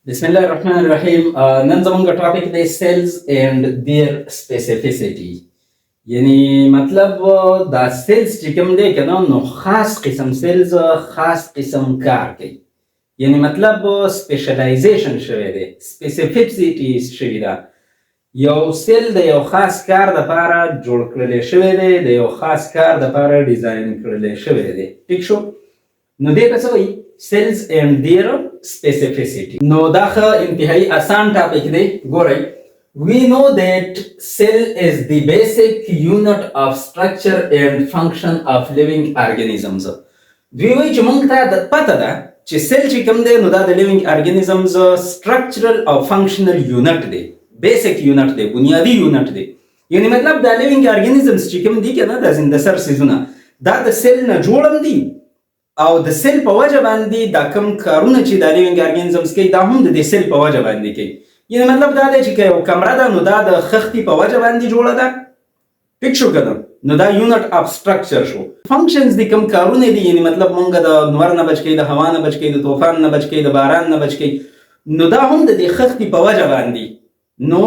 بسم الله الرحمن الرحیم. نن زموږ ټاپک دی سیلز اینڈ دیر سپیسیفیسیټي. یعنی مطلب دا سیلز چې کوم دی کنه نو خاص قسم سیلز خاص قسم کار کوي. یعنی مطلب سپیشلایزیشن شوی دی، سپیسیفیسیټي شوی ده. یو سیل د یو خاص کار دپاره جوړ کړلی شوی دی، د یو خاص کار دپاره ډیزاین کړلی شوی دی. ټیک شو؟ نو دې ته څه وایي؟ سیلز اینڈ دیر سپیسیفیسیټي. نو دا ښه انتهایی آسان ټاپک دی. ګورئ، we know that cell is the basic unit of structure and function of living organisms. دوی وایي چې موږ ته د پته ده چې سیل چې کوم دی نو دا د living organisms structural او functional unit دی، بیسک یونټ دی، بنیادی یونټ دی. یعنی مطلب دا living organisms چې کوم دي کنه دا زنده سر څیزونه دا د سیل نه جوړ هم دي او د سیل په وجه باندې دا کوم کارونه چې دا لیوینګ ارګانیزمز کوي دا هم د سیل په وجه باندې کوي. یعنی مطلب دا دی چې یو کمره ده نو دا د خښتې په وجه باندې جوړه ده. ټیک شو کنه؟ نو دا یونټ اف سټرکچر شو. فنکشنز دي کوم کارونه دي، یعنی مطلب مونږ د نور نه بچ کوي، د هوا نه بچ کوي، د طوفان نه بچ کوي، د باران نه بچ کوي. نو دا هم د دې خښتې په وجه باندې. نو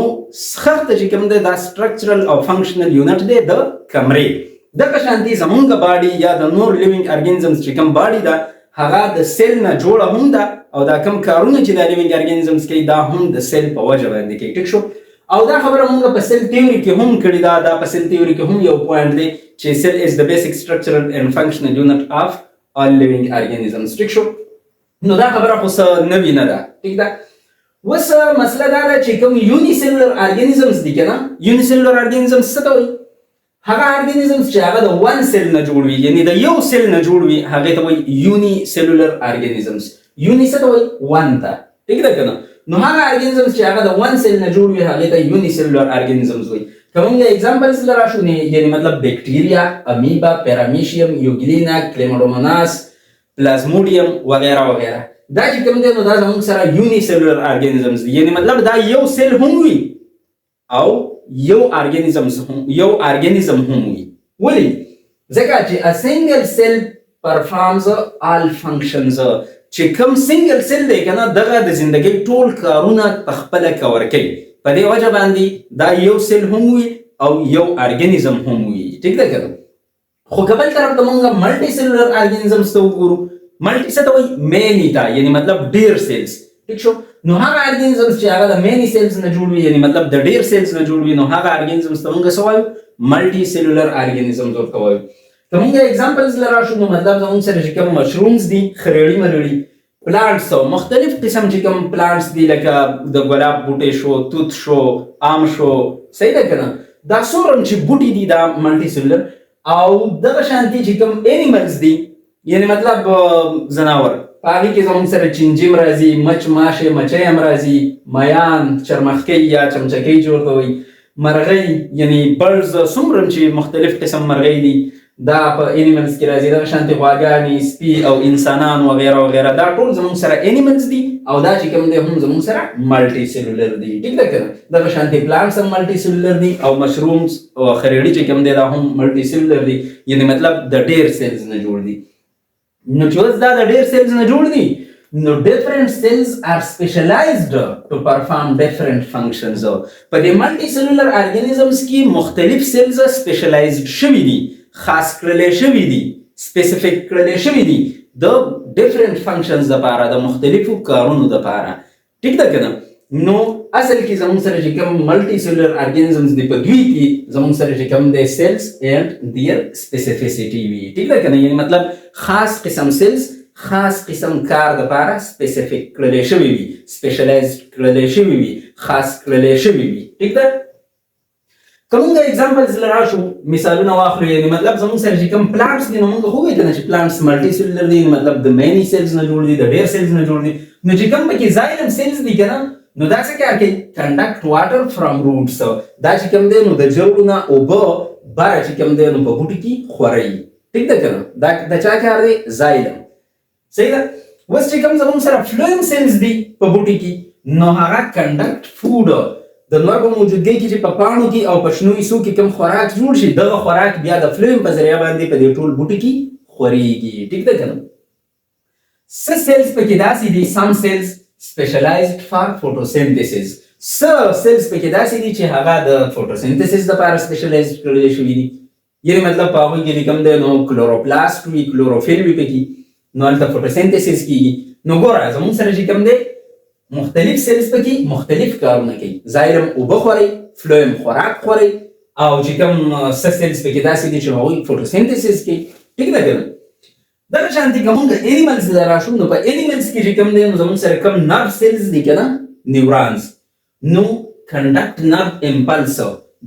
خښته چې کوم دی دا سټرکچرل او فنکشنل یونټ دی د کمرې. دغه شانتي زمونږ باډي یا د نور لیوینګ ارګانیزمز چې کوم باډي ده هغه د سیل نه جوړه هم ده او دا کوم کارونه چې د لیوینګ ارګانیزمز کوي دا هم د سیل په وجه باندې کوي. ټیک شو؟ او دا خبره مونږ په سیل تیوري کې هم کړې ده. دا په سیل تیوري کې هم یو پوینټ دی چې سیل از د بیسک سټرکچرل اینڈ فنکشنل یونټ اف آل لیوینګ ارګانیزمز. ټیک شو؟ نو دا خبره خو څه نوې نه ده. ټیک ده؟ اوس مسله دا ده چې کوم یونی سیلولر ارګانیزمز دي کنه، یونی سیلولر ارګانیزمز څه ته وایي؟ هغه ارګانیزمز چې هغه د ون سیل نه جوړ وي، یعنی د یو سیل نه جوړ وي، هغه ته وایي یونی سیلولر ارګانیزمز. یونی څه ته وایي؟ ون ته. ټیک ده کنه؟ نو هغه ارګانیزمز چې هغه د ون سیل نه جوړ وي هغه ته یونی سیلولر ارګانیزمز وایي. که موږ ایگزامپلز لراشو نه، یعنی مطلب بیکټیریا، امیبا، پیرامیشیم، یوګلینا، کلیماډوموناس، پلازموډیم وغیرہ وغیرہ. دا چې کوم دی نو دا زموږ سره یونی سیلولر ارګانیزمز دي. یعنی مطلب دا یو سیل هم وي او یو ارګانیزم هم وي. ولې؟ ځکه چې a single cell performs all functions. چې کوم سنگل سیل دی کنه دغه د زندګۍ ټول کارونه په خپله کور کوي. په دې وجه باندې دا یو سیل هم وي او یو ارګانیزم هم وي. ټیک ده کنه؟ خو که بل طرف ته موږ ملټي سیلولر ارګانیزمز ته وګورو، ملټي څه ته وایي؟ مینی ته، یعنی مطلب ډیر سیلز. ټیک شو؟ نو هغه ارګانیزمز چې هغه د مینی سیلز نه جوړ وي، یعنی مطلب د ډیر سیلز نه جوړ وي، نو هغه ارګانیزمز ته موږ څه وایو؟ ملټي سیلولر ارګانیزمز ورته وایو. که موږ ایگزامپلز لراشو نو مطلب زموږ سره چې کوم مشرومز دي، خریړي مرړي پلانټس او مختلف قسم چې کوم پلانټس دي لکه د ګلاب بوټی شو، توت شو، آم شو، صحیح ده کنه؟ دا څومره چې بوټي دي دا ملټي سیلولر. او دغه شانتي چې کوم انیملز دي، یعنی مطلب ځناور، په هغې کې زموږ سره چنجي هم راځي، مچ ماشې مچۍ هم راځي، میان، چرمښکۍ یا چمچکۍ چې ورته وایي، مرغۍ یعنی برډز، څومره چې مختلف قسم مرغۍ دي دا په انیملز کې راځي. دغه شانتې غواګانې، سپي او انسانان وغیره وغیره دا ټول زموږ سره انیملز دي او دا چې کوم دی هم زموږ سره ملټي سیلولر دي. ټیک ده کنه؟ دغه شانتې پلانټس هم ملټي سیلولر دي او مشرومز او خریړي چې کوم دی دا هم ملټي سیلولر دي، یعنی مطلب د ډیر سیلز نه جوړ دي. نو چې اوس دا د ډیر سیلز نه جوړ دي نو ډیفرنٹ سیلز آر سپیشلایزډ ټو پرفارم ډیفرنٹ فنکشنز. په دې ملټي سیلولر ارګانیزمز کې مختلف سیلز سپیشلایزډ شوي دي، خاص کړلی شوي دي، سپیسیفیک کړلی شوي دي د ډیفرنٹ فنکشنز دپاره، د مختلفو کارونو دپاره. ټیک ده کنه؟ نو اصل کې زموږ سره چې کوم ملټي سیلولر ارګانیزمز دي په دوی کې زموږ سره چې کوم دی سیلز اینډ دیر سپیسیفیسیټي وي. ټیک ده کنه؟ یعنی مطلب خاص قسم سیلز خاص قسم کار دپاره سپیسیفیک کړلی شوي وي، سپیشلایزډ کړلی شوي وي، خاص کړلی شوي وي. ټیک ده؟ که موږ ایگزامپلز لراشو، مثالونه واخلو، یعنی مطلب زموږ سره چې کوم پلانټس دي نو موږ خو وایو کنه چې پلانټس ملټي سیلولر دي، مطلب د مینی سیلز نه جوړ دي، د ډیر سیلز نه جوړ دي. نو چې کوم پکې زایلم سیلز دي کنه نو دا څه کار کوي؟ کنډکټ واټر فرام روټس. دا چې کوم دی نو د جوړو نه اوبه باره چې کوم دی نو په بوټي کې خوروي. ټیک ده کنه؟ دا د چا کار دی؟ زایلم. صحیح ده؟ اوس چې کوم زموږ سره فلویم سیلز دي په بوټي کې نو هغه کنډکټ فوډ د نور په موجودګۍ کې چې په پاڼو کې او په شنو حصو کې کوم خوراک جوړ شي دغه خوراک بیا د فلویم په ذریعه باندې په دې ټول بوټي کې خورېږي. ټیک ده کنه؟ څه سیلز پکې داسې دي، سم سیلز specialized for photosynthesis. سیلز پکې داسې دي چې هغه د فوټوسینتھیسس لپاره سپیشلایز کړل شوي دي. یعنې مطلب په هغوی کې کوم دی نو کلوروپلاست وي، کلوروفیل وي پکې، نو هلته فوټوسینتھیسس کېږي. نو ګوره زموږ سره چې کوم دی مختلف سیلز پکې مختلف کارونه کوي. ظاهراً اوبه خورئ، فلویم خوراک خورئ، او چې کوم څه سیلز پکې داسې دي چې هغوی فوټوسینتھیسس کوي. ټیک ده که نه؟ دغه شانتې که مونږ انیملز ته راشو، نو په انیملز کې چې کوم دی نو زموږ سره کوم نرو سیلز دي که نه، نیورانز، نو کنډکټ نرو امپلس،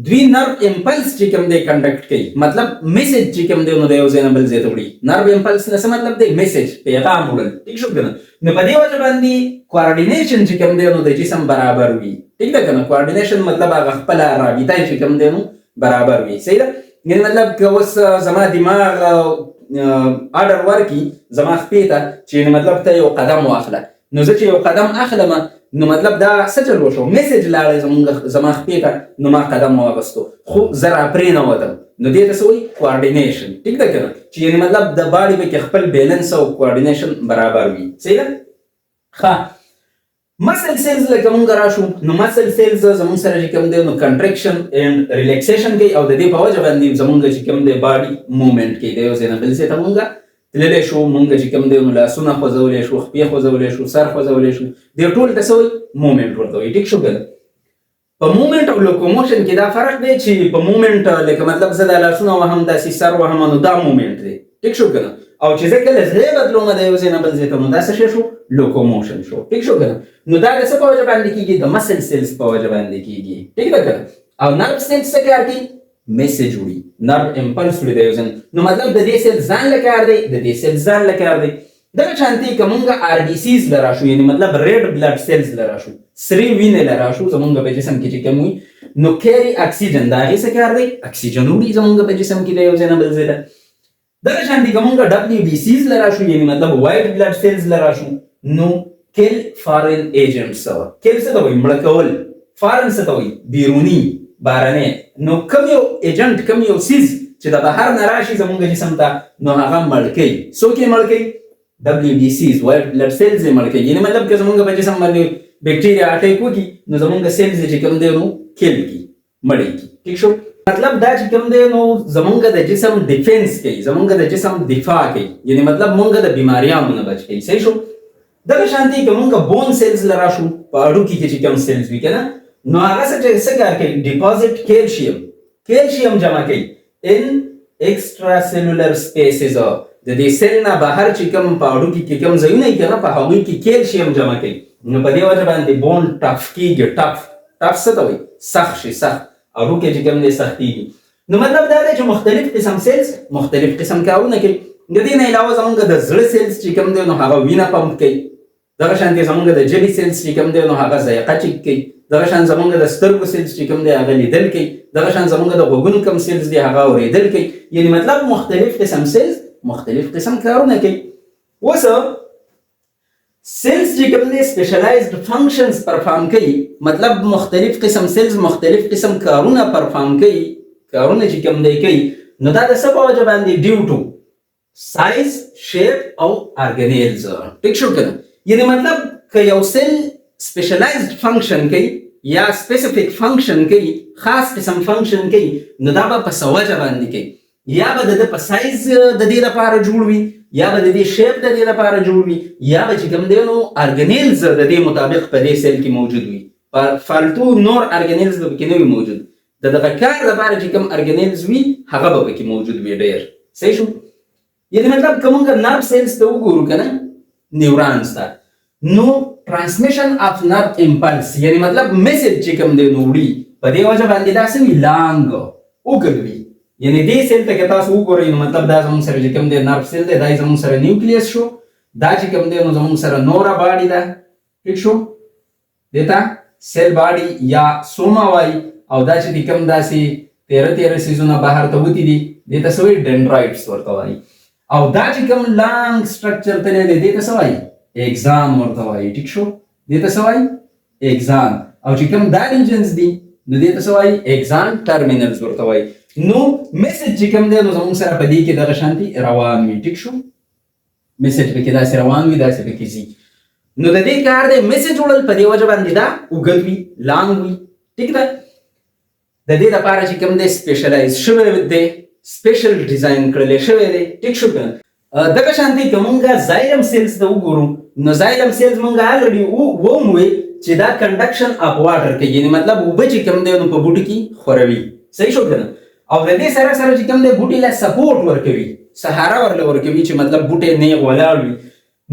دوی نرو امپلس چې کوم دی کنډکټ کوي، مطلب میسج چې کوم دی نو د یو ځای نه بل ځای ته وړي. نرو امپلس نه څه مطلب دی؟ میسج، پیغام وړل. ټیک شو که نه؟ نو په دې وجه باندې کوارډینیشن چې کوم دی نو د جسم برابر وي. ټیک ده که نه؟ کوارډینیشن مطلب هغه خپله رابطه چې کوم دی نو برابر وي. صحیح ده؟ یعنې مطلب که اوس زما دماغ آرډر ورکړي زما خپې ته چې مطلب ته یو قدم واخله، نو زه چې یو قدم اخلم نو مطلب دا څه چل وشو؟ میسج لاړی زما خپې ته، نو ما قدم واغستو خو زه راپرې نه وتم، نو دې ته څه وایي؟ کوارډینیشن. ټیک ده که نه؟ چې یعنې مطلب د باډي پکې خپل بیلنس او کوارډینیشن برابر وي. صحیح ده؟ ښه، مسل سیلز لکه مونږ راشو، نو مسل سیلز زمونږ سره چې کوم دی نو کنټریکشن اینډ ریلیکسیشن کوي، او د دې په وجه باندې زمونږ چې کوم دی باډي موومنټ کوي، د یو ځای نه بل ځای ته مونږ تللی شو، مونږ چې کوم دی نو لاسونه خوځولی شو، خپې خوځولی شو، سر خوځولی شو، دې ټول ته څه وایي؟ موومنټ ورته وایي. ټیک شو که نه؟ په موومنټ او لوکوموشن کې دا فرق دی چې په موومنټ لکه مطلب زه دا لاسونه وهم، داسې سر وهم، نو دا موومنټ دی. ټیک شو که نه؟ او چې زه کله ځای بدلوم د یو ځای نه بل ځای ته، نو دا څه شی شو؟ لوکوموشن شو. ټیک شو که نه؟ نو دا د څه په وجه باندې کېږي؟ د مسل سیلز په وجه باندې کېږي. ټیک ده که نه؟ او نرو سیلز څه کار کوي؟ میسج وړي، نرو امپلس وړي د یو ځای. نو مطلب د دې سیل ځان له کار دی، د دې سیل ځان له کار دی. دغه شانتې که مونږ آر بي سیز له راشو، یعنې مطلب ریډ بلډ سیلز له راشو، سرې وینې له راشو زمونږ په جسم کې چې کوم وي، نو کیری اکسیجن، د هغې څه کار دی؟ اکسیجن وړي زمونږ په جسم کې د یو ځای نه بل ځای ته. دغه شانتې که مونږ ډبلیو بي سیز له راشو، یعنې مطلب وایټ بلډ سیلز له راشو، نو کیل فارن ایجنټس، کیل څه ته وایي؟ مړه کول. فارن څه ته وایي؟ بیروني، بهرنی. نو کوم یو ایجنټ، کوم یو سیز چې د بهر نه راشي زمونږ جسم ته، نو هغه مړ کوي. څوک یې مړ کوي؟ WBCs، وایټ بلډ سیلز یې مړ کوي. یعنې مطلب که زمونږ په جسم باندې بیکټیریا اټیک وکړي، نو زمونږ سیلز چې کوم دی نو کیل کړي، مړې کړي. ټیک شو؟ مطلب دا چې کوم دی نو زمونږ د جسم ډیفینس کوي، زمونږ د جسم دفاع کوي، یعنې مطلب مونږ د بیماریانو نه بچ کوي. صحیح شو؟ دغه شانتې که مونږ بون سیلز له راشو، په هډوکي کې چې کوم سیلز وي که نه، نو هغه څه کار کوي؟ ډیپازټ کیلشیم، کیلشیم جمع کوي ان ایکسټرا سیلولر سپیسز. د دې سیل نه بهر چې کوم په هډوکي کې کوم ځایونه وي که نه، په هغوی کې کیلشیم جمع کوي. نو په دې وجه باندې بون ټف کېږي. ټف څه ته وایي؟ سخت شي، سخت. هډوکی چې کوم دی سختېږي. نو مطلب دا دی چې مختلف قسم سیلز مختلف قسم کارونه کوي. د دې نه علاوه زمونږ د زړه سیلز چې کوم دی نو هغه وینه پمپ کوي. دغه شانتې زمونږ د ژبې سیلز چې کوم دی نو هغه ذایقه چک کوي. دغه شان زمونږ د سترګو سیلز چې کوم دی هغه لیدل کوي. دغه شان زمونږ د غوږونو کوم سیلز دی هغه اورېدل کوي. یعنې مطلب مختلف قسم سیلز مختلف قسم کارونه کوي. اوس سیلز چې کوم دی سپیشلایزډ فنکشنز پرفارم کوي، مطلب مختلف قسم سیلز مختلف قسم کارونه پرفارم کوي. کارونه چې کوم دی کوي، نو دا د څه په وجه باندې؟ ډیو ټو سایز، شیپ او ارګنیلز. ټیک شو که نه؟ یعنې مطلب که یو سیل سپیشلایزډ فنکشن کوي یا سپیسیفیک فنکشن کوي، خاص قسم فنکشن کوي، نو دا به په څه وجه باندې کوي؟ یا به د ده په سایز د دې لپاره جوړ وي، یا به د دې شیپ د دې لپاره جوړ وي، یا به چې کوم دی نو ارګنیلز د دې مطابق په دې سیل کې موجود وي. فالتو نور ارګنیلز به پکې نه وي موجود. د دغه کار لپاره چې کوم ارګنیلز وي هغه به پکې موجود وي ډېر. صحیح شو؟ یعنې مطلب که مونږ نرو سیلز ته وګورو که نه، نیورانز ته، نو ټرانسمیشن اف نرو امپلس، یعنې مطلب میسج چې کوم دی نو وړي، په دې وجه باندې دا څه وي؟ لانګ، اوږد وي. یعنې دې سیل ته که تاسو وګورئ، نو مطلب دا زموږ سره چې کوم دی نرو سیل دی، دا یې زموږ سره نیوکلیس شو. دا چې کوم دی نو زموږ سره نوره باډي ده. ټیک شو؟ دې ته سیل باډي یا سوما وایي. او دا چې کوم داسې تیره سیزونه بهر ته وتي دي، دې ته څه وایي؟ ډنډرایټس ورته وایي. او دا چې کوم لانګ سټرکچر تللی دی، دې ته څه وایي؟ ایګزان ورته وایي. ټیک شو؟ دې ته څه وایي؟ ایګزان. او چې کوم دا ریجنز دي، نو دې ته څه وایي؟ ایګزان ټرمینلز ورته وایي. نو میسج چې کوم دی نو زموږ سره په دې کې دغه شانتې روان وي. ټیک شو؟ میسج پکې داسې روان وي، داسې پکې ځي. نو د دې کار دی میسج وړل په دې وجه باندې دا اوږد وي لانګ وي ټیک ده. د دې لپاره چې کوم دی سپیشلایز شوی دی سپیشل ډیزاین کړل شوی دی ټیک شو کنه. دغه شانتي کومه زایلم سیلز ته وګورو نو زایلم سیلز مونږه الریډي وموي چې دا کنډکشن اپ واټر کوي یعنی مطلب وبه چې کوم دی نو په بوټي کې خوروي صحیح شو کنه. او د دې سره سره چې کوم دی بوټي له سپورټ ورکوي سهارا ورکوي چې مطلب بوټي نه ولاړ وي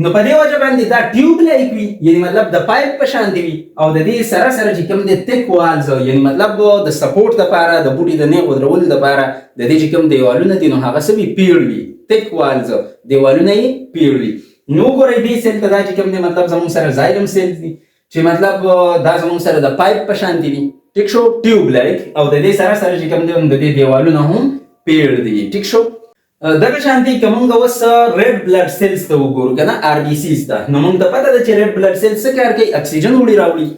نو په دې وجه باندې دا ټیوب لایک وي یعنی مطلب د پایپ په شان دی او د دې سره سره چې کوم دی تک والز یعنی مطلب د سپورټ لپاره د بوټي د نه ودرول لپاره د دې چې کوم دیوالونه دي نو هغه سبي پیړ وي تک والز دیوالونه یې پیړ وي. نو ګورئ دې سیل ته دا چې کوم دی مطلب زموږ سره زایلم سیل دي چې مطلب دا زموږ سره د پایپ په شان دي ټیک شو ټیوب لایک او د دې سره سره چې کوم دی د دې دیوالونه هم پیړ دي ټیک شو. دغه شانتي کومه وس ریډ بلډ سیلز ته وګورو کنه آر بي سیز ته نو موږ ته پته ده چې ریډ بلډ سیلز څه کار کوي اکسیجن وړي راوړي.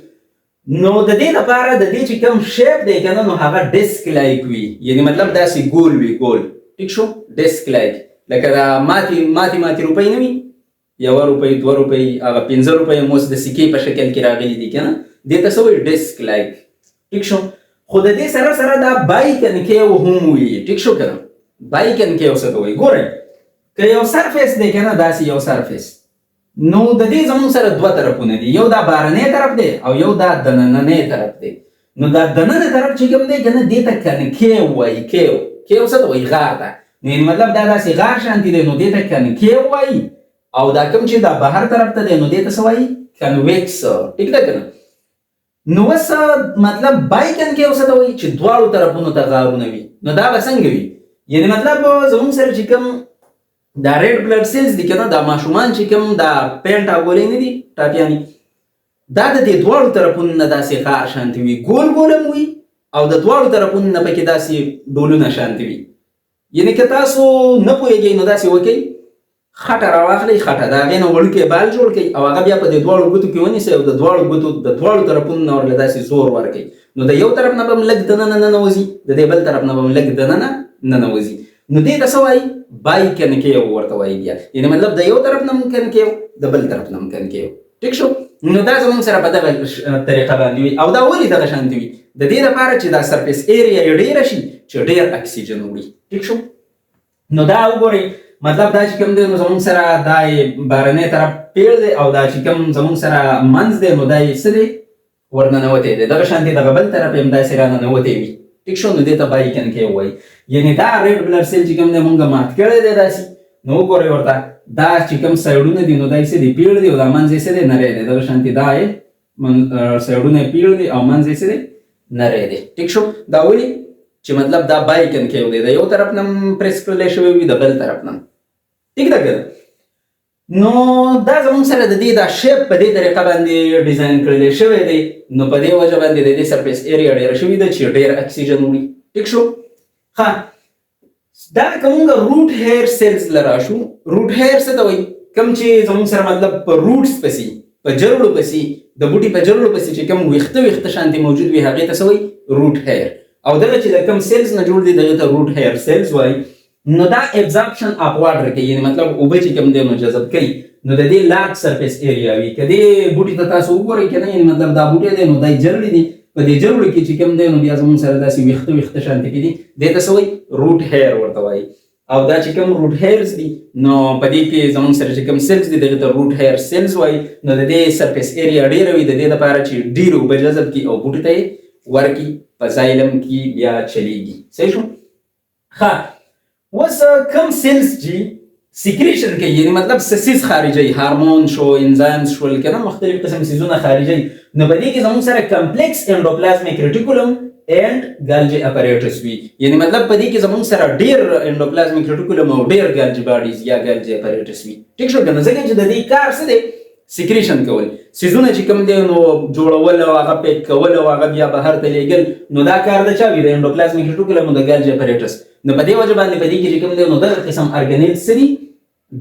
نو د دې لپاره د دې چې کوم شیپ دی کنه نو هغه ډیسک لایک وي یعنی مطلب داسې ګول وي ګول ټیک شو ډیسک لایک لکه دا ماتي روپۍ نه وي 1 روپۍ 2 روپۍ هغه 15 روپۍ موس د سکې په شکل کې راغلي دي کنه دې ته سوې ډیسک لایک ټیک شو. خو د دې سره سره دا بایکن کې هم وي ټیک شو کنه بایکن کې اوسه کوي ګورئ که یو سرفیس دی کنه داسې یو سرفیس نو د دې زموږ سره دوه طرفونه دي یو دا بارنی طرف دی او یو دا دنننی طرف دی. نو دا دننه طرف چې کوم دی کنه دې ته کنکیو وایي کیو څه ته وایي غار ته نو مطلب دا داسې غار شانتي دی نو دې ته کنکیو وایي او دا کوم چې دا بهر طرف ته دی نو دې ته څه وایي کنویکس ټیک ده کنه. نو وس مطلب بایکن کې اوسه ته وایي چې دواړو طرفونو ته غارونه وي نو دا به څنګه وي یعنی مطلب زموږ سره چې کوم دا ریډ بلډ سیلز دي کنه دا ماشومان چې کوم دا پینټ اغولې نه دي ټاپیانی دا د دې دواړو طرفونو نه داسې غار شانتي وي ګول ګولم وي او د دواړو طرفونو نه پکې داسې ډولونه شانتي وي. یعنی که تاسو نه پوهېږئ نو داسې وکئ خټه راواخلئ خټه د هغې نه وړوکی بال جوړ کړئ او هغه بیا په دې دواړو ګوتو کې ونیسئ او د دواړو ګوتو د دواړو طرفونو نه ورله داسې زور ورکئ نو د یو طرف نه به هم لږ دننه ننوځي د دې بل طرف نه به هم لږ دننه ننوځي نو دې ته څه وایي بایکنکیو ورته وایي بیا یعنی مطلب د یو طرف نه هم کنکیو د بل طرف نه هم کنکیو ټیک شو. نو دا زموږ سره په دغه طریقه باندې وي او دا ولې دغه شانتي وي د دې لپاره چې دا سرفیس ایریا یې ډېره شي چې ډېر اکسیجن وړي ټیک شو. نو دا وګورئ مطلب دا چې کوم دی نو زموږ سره دا بهرنی طرف پیړ دی او دا چې کوم زموږ سره منځ دی نو دا یې څه دی ورننوتی دی دغه شانتي دغه بل طرف یې هم داسې راننوتی وي ټیک شو. نو دې ته بایکنکي وایي یعنی دا ریډ بلډ سیل چې کوم دی مونږ مات کړی دی داسې نو وګورئ ورته دا چې کوم سایډونه دي نو دا یې څه دی پیړ دی او دا منځ یې څه دی نری دی دغه شانتي دا یې سایډونه یې پیړ دی او منځ یې څه دی نری دی ټیک شو. دا ولې چې مطلب دا بایکنکي دی د یو طرف نه پریس کړلی شوی وي د بل طرف نه ټیک ده که. نو دا زموږ سره د دې دا شیپ په دې طریقه باندې ډیزاین کړلی شوی دی نو په دې وجه باندې د دې سرفیس ایریا ډېره شوې ده چې ډېر اکسیجن وړي ټیک شو. ها دا کومه روټ هیر سیلز لرا شو روټ هیر څه ته وایي کوم چې زموږ سره مطلب په روټس پسې په جرړو پسې د بوټي په جرړو پسې چې کوم ویښته شانتي موجود وي هغې ته څه وایي روټ هیر او دغه چې د کوم سیلز نه جوړ دي دغه ته روټ هیر سیلز وایي. نو دا ابزارپشن اپ واټر کوي یعنی مطلب اوبه چې کوم دی نو جذب کوي نو د دې لارج سرفیس ایریا وي که دې بوټي ته تاسو وګورئ که نه یعنی مطلب دا بوټی دی نو دا یې جرړې دي په دې جرړو کې چې کوم دی نو بیا زموږ سره داسې ویښته شانتي کې دي دې ته څه وایي روټ هیر ورته وایي او دا چې کوم روټ هیرز دي نو په دې کې زموږ سره چې کوم سیلز دي دغه ته روټ هیر سیلز وایي. نو د دې سرفیس ایریا ډېره وي د دې لپاره چې ډېر اوبه جذب کړي او بوټي ته یې ورکړي په زایلم کې بیا چلیږي صحیح شو. ښه اوس کوم سیلز چې سیکریشن کوي یعنی مطلب سیز خارجوي هارمون شو انزایمز شول کنه مختلف قسم سیزونه خارجوي نو په دې کې زموږ سره کمپلیکس انډوپلازمیک ریټیکولم اینڈ گالجی اپریټس وي یعنی مطلب په دې کې زموږ سره ډېر انډوپلازمیک ریټیکولم او ډېر گالجی باډیز یا گالجی اپریټس وي ټیک شو کنه ځکه چې د دې کار څه دی سیکریشن کول سیزونه چې کوم دی نو جوړول او هغه پیک کول او هغه بیا بهر ته لیږل نو دا کار د چا وي د انډوپلازمیک ریټیکولم او د گالجی اپریټس نو په دې وجه باندې په دې کې چې کوم دی نو دغه قسم ارګانیل څه دي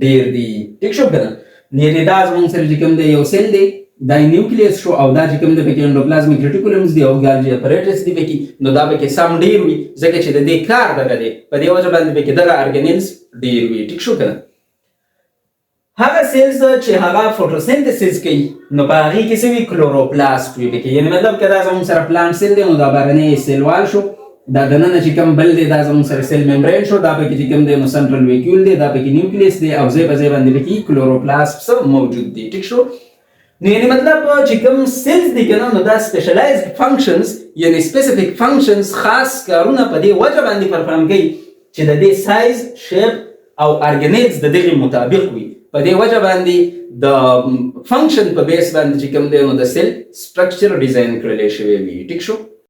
ډېر دي ټیک شو کنه. یعنې دا زموږ سره چې کوم دی یو سیل دی دا نیوکلیس شو او دا چې کوم دی پکې انډوپلازمیک ریټیکولمز دي او گالجی اپریټس دي پکې نو دا پکې سم ډېر وي ځکه چې د دې کار دغه دی په دې وجه باندې پکې دغه ارګانیلز ډېر وي ټیک شو کنه. هغه سیلز چې هغه فوټوسنتھسس کوي نو په هغې کې څه وي کلوروپلاست وي پکې، یعنې مطلب که دا زموږ سره پلانټ سیل دی نو دا بهرنی سیلوال شو، دا دننه چې کوم بل دی دا زموږ سره سیل ممبرین شو، دا پکې چې کوم دی نو سنټرل ویکیول دی، دا پکې نیوکلیس دی او ځای په ځای باندې پکې کلوروپلاست موجود دی. ټیک شو. نو یعنې مطلب چې کوم سیلز دي که نه نو دا سپیشلایزډ فنکشنز یعنې سپیسیفیک فنکشنز خاص کارونه په دې وجه باندې پرفارم کوي چې د دې سایز شیپ او ارګنیز د دغې مطابق وي. په دې وجه باندې د فنکشن په بیس باندې چې کوم دی نو د سیل سټرکچر ډیزاین کړلی شوی وي. ټیک شو.